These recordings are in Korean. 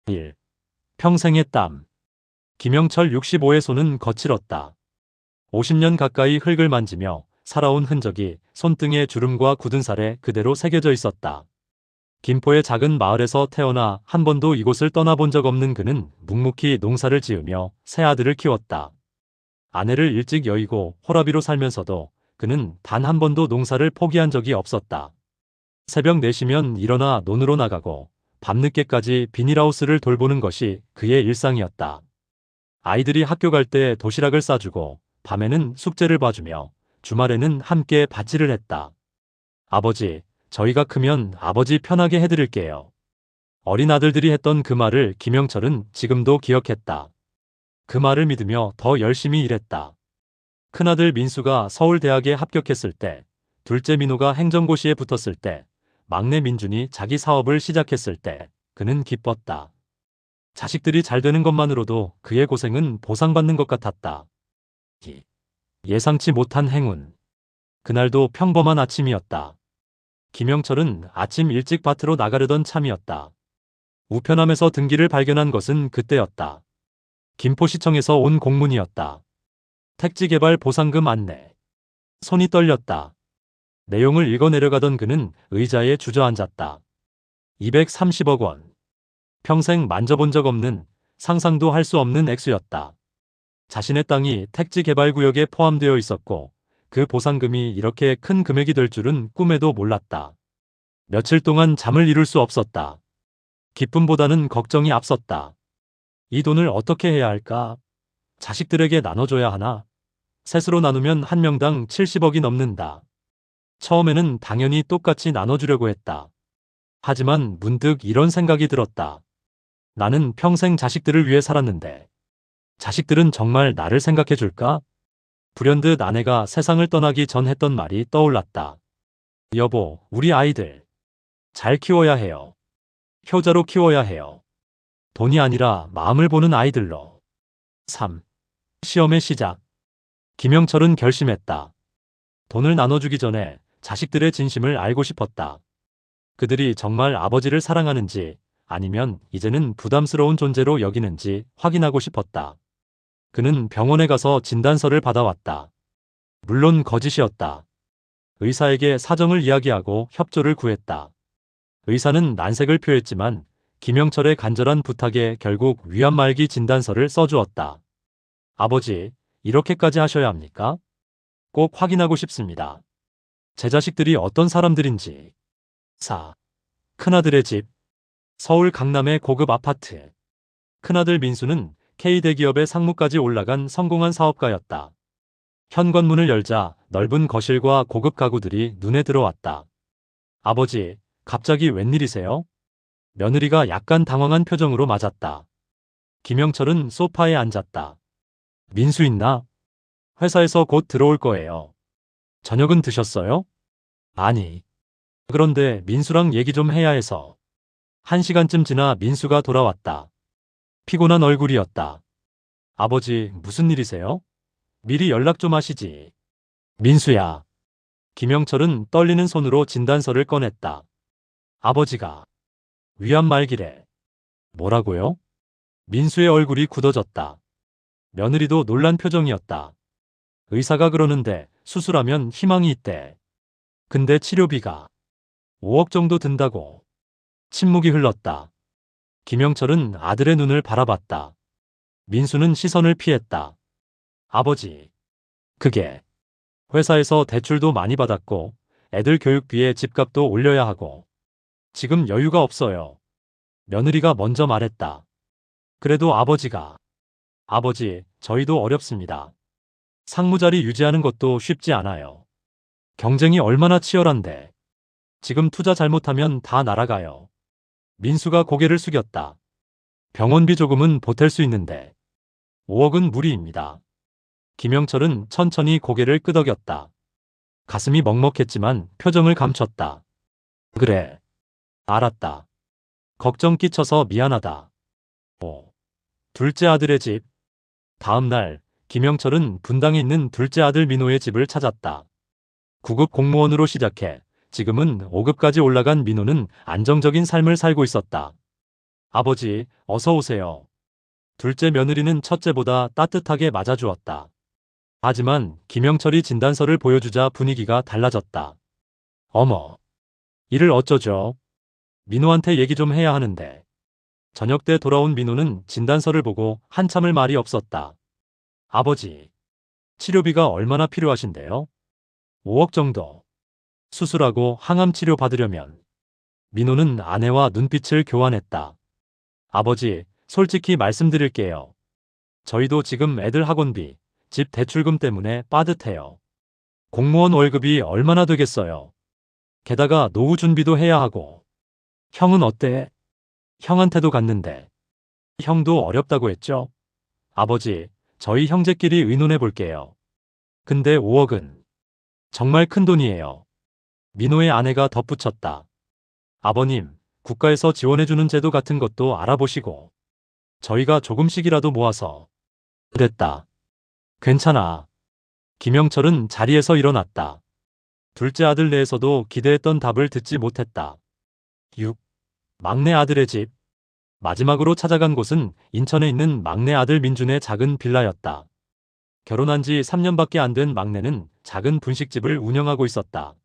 1. 평생의 땀. 김영철 65의 손은 거칠었다. 50년 가까이 흙을 만지며 살아온 흔적이 손등의 주름과 굳은 살에 그대로 새겨져 있었다. 김포의 작은 마을에서 태어나 한 번도 이곳을 떠나본 적 없는 그는 묵묵히 농사를 지으며 세 아들을 키웠다. 아내를 일찍 여의고 호라비로 살면서도 그는 단 한 번도 농사를 포기한 적이 없었다. 새벽 4시면 일어나 논으로 나가고 밤늦게까지 비닐하우스를 돌보는 것이 그의 일상이었다. 아이들이 학교 갈 때 도시락을 싸주고 밤에는 숙제를 봐주며 주말에는 함께 밭일을 했다. 아버지, 저희가 크면 아버지 편하게 해드릴게요. 어린 아들들이 했던 그 말을 김영철은 지금도 기억했다. 그 말을 믿으며 더 열심히 일했다. 큰아들 민수가 서울대학에 합격했을 때, 둘째 민호가 행정고시에 붙었을 때, 막내 민준이 자기 사업을 시작했을 때 그는 기뻤다. 자식들이 잘 되는 것만으로도 그의 고생은 보상받는 것 같았다. 예상치 못한 행운. 그날도 평범한 아침이었다. 김영철은 아침 일찍 밭으로 나가려던 참이었다. 우편함에서 등기를 발견한 것은 그때였다. 김포시청에서 온 공문이었다. 택지개발 보상금 안내. 손이 떨렸다. 내용을 읽어 내려가던 그는 의자에 주저앉았다. 230억 원. 평생 만져본 적 없는, 상상도 할 수 없는 액수였다. 자신의 땅이 택지개발구역에 포함되어 있었고 그 보상금이 이렇게 큰 금액이 될 줄은 꿈에도 몰랐다. 며칠 동안 잠을 이룰 수 없었다. 기쁨보다는 걱정이 앞섰다. 이 돈을 어떻게 해야 할까? 자식들에게 나눠줘야 하나? 셋으로 나누면 한 명당 70억이 넘는다. 처음에는 당연히 똑같이 나눠주려고 했다. 하지만 문득 이런 생각이 들었다. 나는 평생 자식들을 위해 살았는데 자식들은 정말 나를 생각해 줄까? 불현듯 아내가 세상을 떠나기 전 했던 말이 떠올랐다. 여보, 우리 아이들 잘 키워야 해요. 효자로 키워야 해요. 돈이 아니라 마음을 보는 아이들로. 3. 시험의 시작. 김영철은 결심했다. 돈을 나눠주기 전에 자식들의 진심을 알고 싶었다. 그들이 정말 아버지를 사랑하는지 아니면 이제는 부담스러운 존재로 여기는지 확인하고 싶었다. 그는 병원에 가서 진단서를 받아왔다. 물론 거짓이었다. 의사에게 사정을 이야기하고 협조를 구했다. 의사는 난색을 표했지만 김영철의 간절한 부탁에 결국 위암말기 진단서를 써주었다. 아버지, 이렇게까지 하셔야 합니까? 꼭 확인하고 싶습니다. 제 자식들이 어떤 사람들인지. 4. 큰아들의 집. 서울 강남의 고급 아파트. 큰아들 민수는 K대기업의 상무까지 올라간 성공한 사업가였다. 현관문을 열자 넓은 거실과 고급 가구들이 눈에 들어왔다. 아버지, 갑자기 웬일이세요? 며느리가 약간 당황한 표정으로 맞았다. 김영철은 소파에 앉았다. 민수 있나? 회사에서 곧 들어올 거예요. 저녁은 드셨어요? 아니. 그런데 민수랑 얘기 좀 해야 해서. 1시간쯤 지나 민수가 돌아왔다. 피곤한 얼굴이었다. 아버지, 무슨 일이세요? 미리 연락 좀 하시지. 민수야. 김영철은 떨리는 손으로 진단서를 꺼냈다. 아버지가 위암 말기래. 뭐라고요? 민수의 얼굴이 굳어졌다. 며느리도 놀란 표정이었다. 의사가 그러는데 수술하면 희망이 있대. 근데 치료비가 5억 정도 든다고. 침묵이 흘렀다. 김영철은 아들의 눈을 바라봤다. 민수는 시선을 피했다. 아버지, 그게 회사에서 대출도 많이 받았고 애들 교육비에 집값도 올려야 하고 지금 여유가 없어요. 며느리가 먼저 말했다. 그래도 아버지가. 아버지, 저희도 어렵습니다. 상무자리 유지하는 것도 쉽지 않아요. 경쟁이 얼마나 치열한데. 지금 투자 잘못하면 다 날아가요. 민수가 고개를 숙였다. 병원비 조금은 보탤 수 있는데 5억은 무리입니다. 김영철은 천천히 고개를 끄덕였다. 가슴이 먹먹했지만 표정을 감췄다. 그래. 알았다. 걱정 끼쳐서 미안하다. 5. 둘째 아들의 집. 다음 날 김영철은 분당에 있는 둘째 아들 민호의 집을 찾았다. 9급 공무원으로 시작해 지금은 5급까지 올라간 민호는 안정적인 삶을 살고 있었다. 아버지, 어서 오세요. 둘째 며느리는 첫째보다 따뜻하게 맞아주었다. 하지만 김영철이 진단서를 보여주자 분위기가 달라졌다. 어머, 이를 어쩌죠? 민호한테 얘기 좀 해야 하는데. 저녁 때 돌아온 민호는 진단서를 보고 한참을 말이 없었다. 아버지, 치료비가 얼마나 필요하신데요? 5억 정도. 수술하고 항암 치료 받으려면. 민호는 아내와 눈빛을 교환했다. 아버지, 솔직히 말씀드릴게요. 저희도 지금 애들 학원비, 집 대출금 때문에 빠듯해요. 공무원 월급이 얼마나 되겠어요? 게다가 노후 준비도 해야 하고. 형은 어때? 형한테도 갔는데. 형도 어렵다고 했죠? 아버지, 저희 형제끼리 의논해 볼게요. 근데 5억은 정말 큰 돈이에요. 민호의 아내가 덧붙였다. 아버님, 국가에서 지원해주는 제도 같은 것도 알아보시고. 저희가 조금씩이라도 모아서. 됐다. 괜찮아. 김영철은 자리에서 일어났다. 둘째 아들 내에서도 기대했던 답을 듣지 못했다. 6. 막내 아들의 집. 마지막으로 찾아간 곳은 인천에 있는 막내 아들 민준의 작은 빌라였다. 결혼한 지 3년밖에 안 된 막내는 작은 분식집을 운영하고 있었다.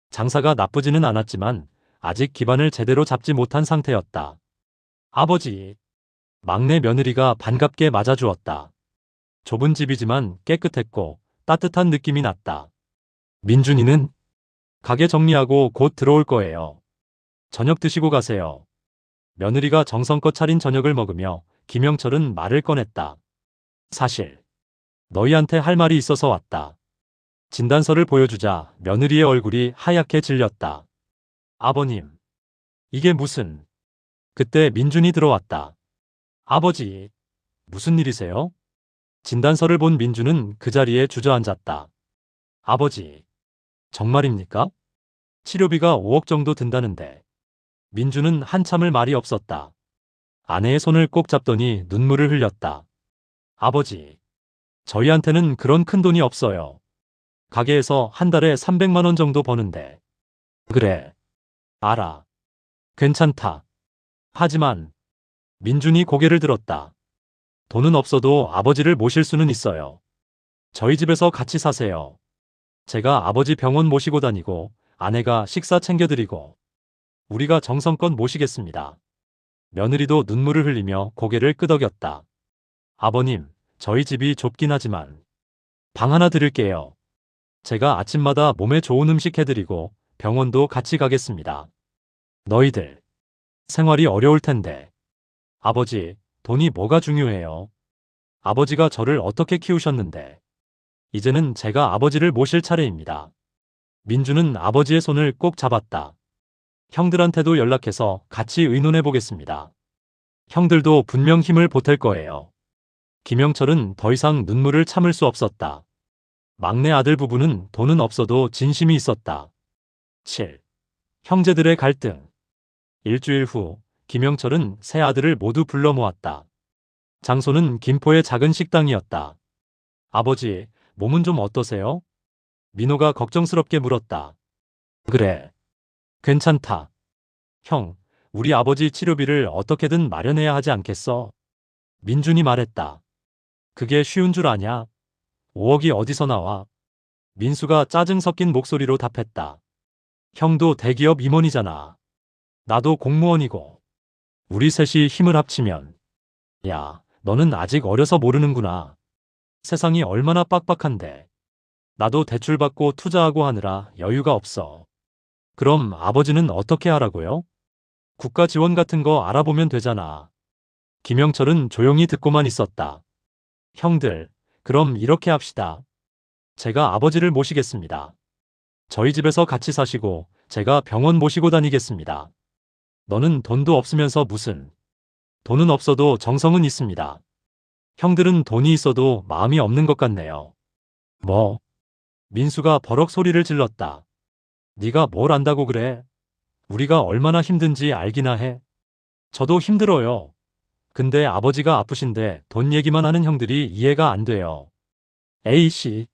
장사가 나쁘지는 않았지만 아직 기반을 제대로 잡지 못한 상태였다. 아버지. 막내 며느리가 반갑게 맞아주었다. 좁은 집이지만 깨끗했고 따뜻한 느낌이 났다. 민준이는 가게 정리하고 곧 들어올 거예요. 저녁 드시고 가세요. 며느리가 정성껏 차린 저녁을 먹으며 김영철은 말을 꺼냈다. 사실 너희한테 할 말이 있어서 왔다. 진단서를 보여주자 며느리의 얼굴이 하얗게 질렸다. 아버님, 이게 무슨... 그때 민준이 들어왔다. 아버지, 무슨 일이세요? 진단서를 본 민준은 그 자리에 주저앉았다. 아버지, 정말입니까? 치료비가 5억 정도 든다는데. 민준은 한참을 말이 없었다. 아내의 손을 꼭 잡더니 눈물을 흘렸다. 아버지, 저희한테는 그런 큰 돈이 없어요. 가게에서 한 달에 300만 원 정도 버는데. 그래, 알아. 괜찮다. 하지만 민준이 고개를 들었다. 돈은 없어도 아버지를 모실 수는 있어요. 저희 집에서 같이 사세요. 제가 아버지 병원 모시고 다니고 아내가 식사 챙겨드리고 우리가 정성껏 모시겠습니다. 며느리도 눈물을 흘리며 고개를 끄덕였다. 아버님, 저희 집이 좁긴 하지만 방 하나 드릴게요. 제가 아침마다 몸에 좋은 음식 해드리고 병원도 같이 가겠습니다. 너희들 생활이 어려울 텐데. 아버지, 돈이 뭐가 중요해요? 아버지가 저를 어떻게 키우셨는데. 이제는 제가 아버지를 모실 차례입니다. 민주는 아버지의 손을 꼭 잡았다. 형들한테도 연락해서 같이 의논해 보겠습니다. 형들도 분명 힘을 보탤 거예요. 김영철은 더 이상 눈물을 참을 수 없었다. 막내 아들 부부는 돈은 없어도 진심이 있었다. 7. 형제들의 갈등. 일주일 후 김영철은 세 아들을 모두 불러 모았다. 장소는 김포의 작은 식당이었다. 아버지, 몸은 좀 어떠세요? 민호가 걱정스럽게 물었다. 그래. 괜찮다. 형, 우리 아버지 치료비를 어떻게든 마련해야 하지 않겠어? 민준이 말했다. 그게 쉬운 줄 아냐? 5억이 어디서 나와? 민수가 짜증 섞인 목소리로 답했다. 형도 대기업 임원이잖아. 나도 공무원이고. 우리 셋이 힘을 합치면. 야, 너는 아직 어려서 모르는구나. 세상이 얼마나 빡빡한데. 나도 대출받고 투자하고 하느라 여유가 없어. 그럼 아버지는 어떻게 하라고요? 국가 지원 같은 거 알아보면 되잖아. 김영철은 조용히 듣고만 있었다. 형들, 그럼 이렇게 합시다. 제가 아버지를 모시겠습니다. 저희 집에서 같이 사시고 제가 병원 모시고 다니겠습니다. 너는 돈도 없으면서 무슨... 돈은 없어도 정성은 있습니다. 형들은 돈이 있어도 마음이 없는 것 같네요. 뭐? 민수가 버럭 소리를 질렀다. 네가 뭘 안다고 그래? 우리가 얼마나 힘든지 알기나 해. 저도 힘들어요. 근데 아버지가 아프신데 돈 얘기만 하는 형들이 이해가 안 돼요. A씨.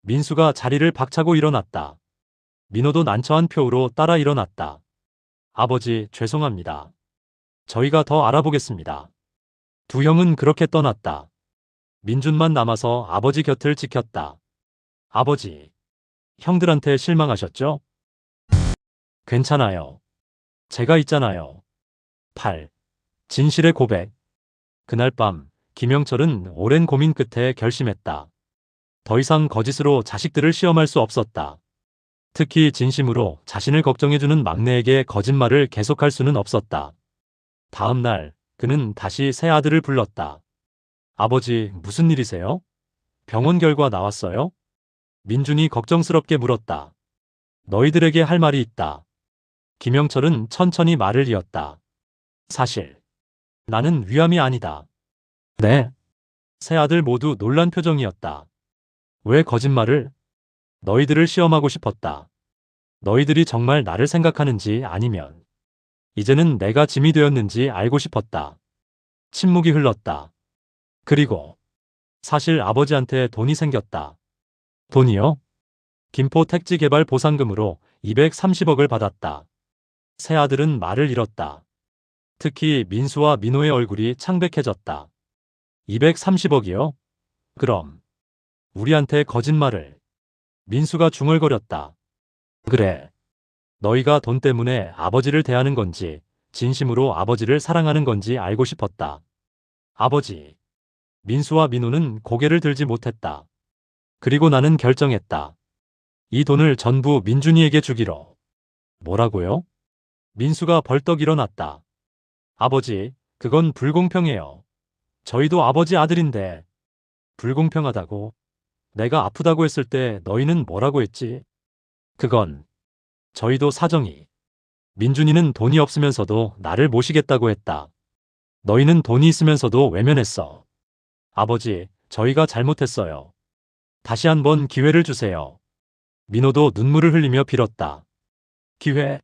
민수가 자리를 박차고 일어났다. 민호도 난처한 표우로 따라 일어났다. 아버지, 죄송합니다. 저희가 더 알아보겠습니다. 두 형은 그렇게 떠났다. 민준만 남아서 아버지 곁을 지켰다. 아버지, 형들한테 실망하셨죠? 괜찮아요. 제가 있잖아요. 8. 진실의 고백. 그날 밤, 김영철은 오랜 고민 끝에 결심했다. 더 이상 거짓으로 자식들을 시험할 수 없었다. 특히 진심으로 자신을 걱정해주는 막내에게 거짓말을 계속할 수는 없었다. 다음 날, 그는 다시 새 아들을 불렀다. 아버지, 무슨 일이세요? 병원 결과 나왔어요? 민준이 걱정스럽게 물었다. 너희들에게 할 말이 있다. 김영철은 천천히 말을 이었다. 사실, 나는 위암이 아니다. 네. 세 아들 모두 놀란 표정이었다. 왜 거짓말을? 너희들을 시험하고 싶었다. 너희들이 정말 나를 생각하는지 아니면 이제는 내가 짐이 되었는지 알고 싶었다. 침묵이 흘렀다. 그리고 사실 아버지한테 돈이 생겼다. 돈이요? 김포 택지 개발 보상금으로 230억을 받았다. 세 아들은 말을 잃었다. 특히 민수와 민호의 얼굴이 창백해졌다. 230억이요? 그럼 우리한테 거짓말을. 민수가 중얼거렸다. 그래. 너희가 돈 때문에 아버지를 대하는 건지 진심으로 아버지를 사랑하는 건지 알고 싶었다. 아버지. 민수와 민호는 고개를 들지 못했다. 그리고 나는 결정했다. 이 돈을 전부 민준이에게 주기로. 뭐라고요? 민수가 벌떡 일어났다. 아버지, 그건 불공평해요. 저희도 아버지 아들인데. 불공평하다고? 내가 아프다고 했을 때 너희는 뭐라고 했지? 그건 저희도 사정이. 민준이는 돈이 없으면서도 나를 모시겠다고 했다. 너희는 돈이 있으면서도 외면했어. 아버지, 저희가 잘못했어요. 다시 한번 기회를 주세요. 민호도 눈물을 흘리며 빌었다. 기회?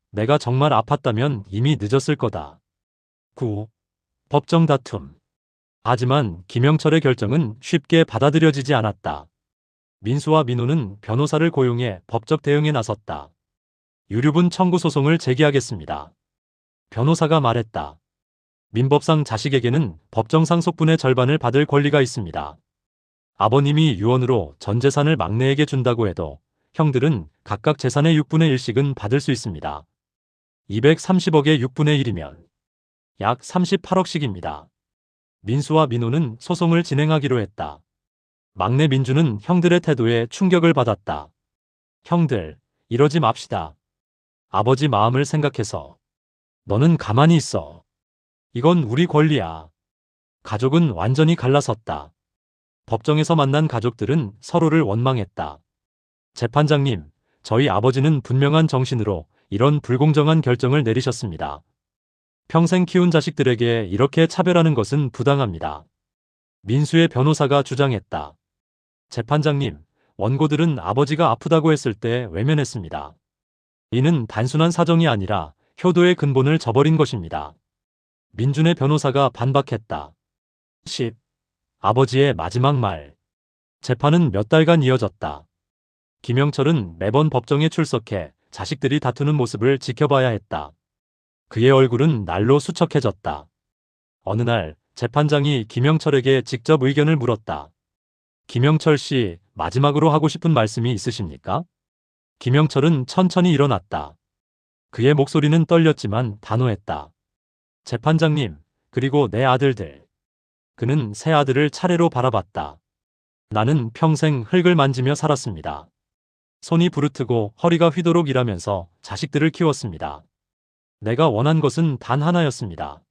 내가 정말 아팠다면 이미 늦었을 거다. 9. 법정 다툼. 하지만 김영철의 결정은 쉽게 받아들여지지 않았다. 민수와 민호는 변호사를 고용해 법적 대응에 나섰다. 유류분 청구 소송을 제기하겠습니다. 변호사가 말했다. 민법상 자식에게는 법정 상속분의 절반을 받을 권리가 있습니다. 아버님이 유언으로 전 재산을 막내에게 준다고 해도 형들은 각각 재산의 6분의 1씩은 받을 수 있습니다. 230억의 6분의 1이면 약 38억씩입니다. 민수와 민호는 소송을 진행하기로 했다. 막내 민주는 형들의 태도에 충격을 받았다. 형들, 이러지 맙시다. 아버지 마음을 생각해서. 너는 가만히 있어. 이건 우리 권리야. 가족은 완전히 갈라섰다. 법정에서 만난 가족들은 서로를 원망했다. 재판장님, 저희 아버지는 분명한 정신으로 이런 불공정한 결정을 내리셨습니다. 평생 키운 자식들에게 이렇게 차별하는 것은 부당합니다. 민수의 변호사가 주장했다. 재판장님, 원고들은 아버지가 아프다고 했을 때 외면했습니다. 이는 단순한 사정이 아니라 효도의 근본을 저버린 것입니다. 민준의 변호사가 반박했다. 10. 아버지의 마지막 말. 재판은 몇 달간 이어졌다. 김영철은 매번 법정에 출석해 자식들이 다투는 모습을 지켜봐야 했다. 그의 얼굴은 날로 수척해졌다. 어느 날 재판장이 김영철에게 직접 의견을 물었다. 김영철 씨, 마지막으로 하고 싶은 말씀이 있으십니까? 김영철은 천천히 일어났다. 그의 목소리는 떨렸지만 단호했다. 재판장님, 그리고 내 아들들. 그는 세 아들을 차례로 바라봤다. 나는 평생 흙을 만지며 살았습니다. 손이 부르트고 허리가 휘도록 일하면서 자식들을 키웠습니다. 내가 원한 것은 단 하나였습니다.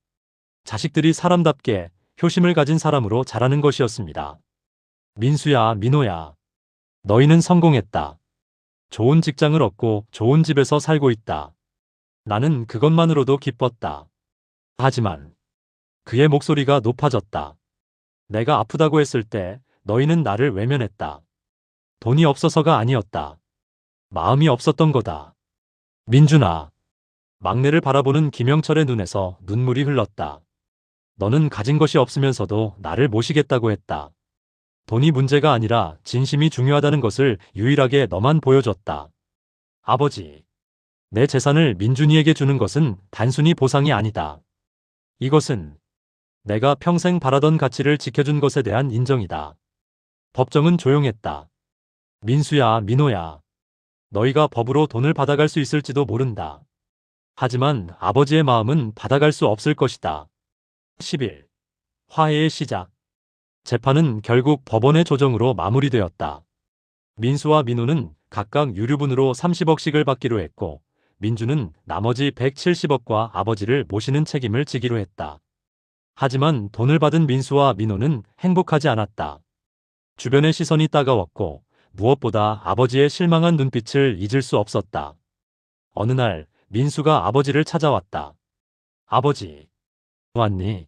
자식들이 사람답게 효심을 가진 사람으로 자라는 것이었습니다. 민수야, 민호야. 너희는 성공했다. 좋은 직장을 얻고 좋은 집에서 살고 있다. 나는 그것만으로도 기뻤다. 하지만 그의 목소리가 높아졌다. 내가 아프다고 했을 때 너희는 나를 외면했다. 돈이 없어서가 아니었다. 마음이 없었던 거다. 민준아. 막내를 바라보는 김영철의 눈에서 눈물이 흘렀다. 너는 가진 것이 없으면서도 나를 모시겠다고 했다. 돈이 문제가 아니라 진심이 중요하다는 것을 유일하게 너만 보여줬다. 아버지. 내 재산을 민준이에게 주는 것은 단순히 보상이 아니다. 이것은 내가 평생 바라던 가치를 지켜준 것에 대한 인정이다. 법정은 조용했다. 민수야, 민호야. 너희가 법으로 돈을 받아갈 수 있을지도 모른다. 하지만 아버지의 마음은 받아갈 수 없을 것이다. 10일. 화해의 시작. 재판은 결국 법원의 조정으로 마무리되었다. 민수와 민호는 각각 유류분으로 30억씩을 받기로 했고, 민주는 나머지 170억과 아버지를 모시는 책임을 지기로 했다. 하지만 돈을 받은 민수와 민호는 행복하지 않았다. 주변의 시선이 따가웠고, 무엇보다 아버지의 실망한 눈빛을 잊을 수 없었다. 어느 날 민수가 아버지를 찾아왔다. 아버지, 왔니?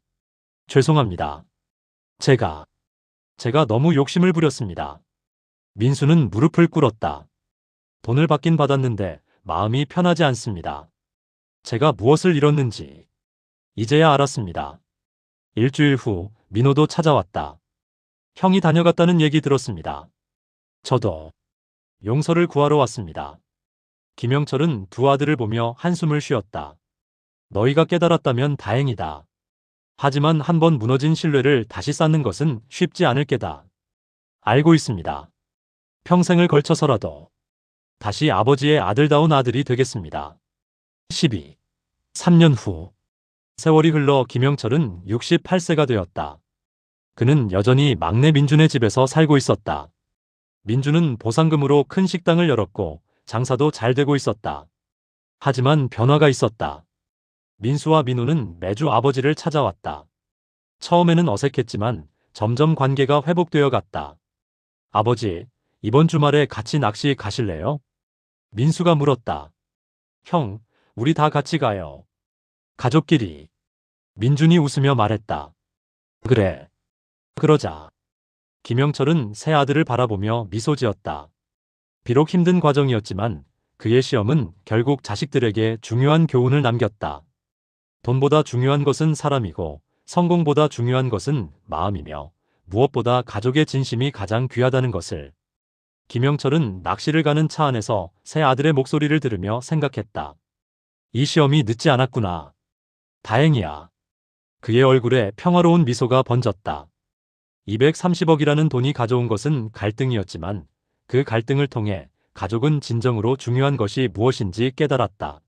죄송합니다. 제가 너무 욕심을 부렸습니다. 민수는 무릎을 꿇었다. 돈을 받긴 받았는데 마음이 편하지 않습니다. 제가 무엇을 잃었는지 이제야 알았습니다. 일주일 후 민호도 찾아왔다. 형이 다녀갔다는 얘기 들었습니다. 저도 용서를 구하러 왔습니다. 김영철은 두 아들을 보며 한숨을 쉬었다. 너희가 깨달았다면 다행이다. 하지만 한번 무너진 신뢰를 다시 쌓는 것은 쉽지 않을 게다. 알고 있습니다. 평생을 걸쳐서라도 다시 아버지의 아들다운 아들이 되겠습니다. 12. 3년 후. 세월이 흘러 김영철은 68세가 되었다. 그는 여전히 막내 민준의 집에서 살고 있었다. 민준은 보상금으로 큰 식당을 열었고 장사도 잘 되고 있었다. 하지만 변화가 있었다. 민수와 민호는 매주 아버지를 찾아왔다. 처음에는 어색했지만 점점 관계가 회복되어 갔다. 아버지, 이번 주말에 같이 낚시 가실래요? 민수가 물었다. 형, 우리 다 같이 가요. 가족끼리. 민준이 웃으며 말했다. 그래. 그러자. 김영철은 새 아들을 바라보며 미소 지었다. 비록 힘든 과정이었지만 그의 시험은 결국 자식들에게 중요한 교훈을 남겼다. 돈보다 중요한 것은 사람이고 성공보다 중요한 것은 마음이며 무엇보다 가족의 진심이 가장 귀하다는 것을. 김영철은 낚시를 가는 차 안에서 새 아들의 목소리를 들으며 생각했다. 이 시험이 늦지 않았구나. 다행이야. 그의 얼굴에 평화로운 미소가 번졌다. 230억이라는 돈이 가져온 것은 갈등이었지만 그 갈등을 통해 가족은 진정으로 중요한 것이 무엇인지 깨달았다.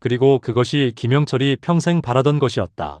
그리고 그것이 김영철이 평생 바라던 것이었다.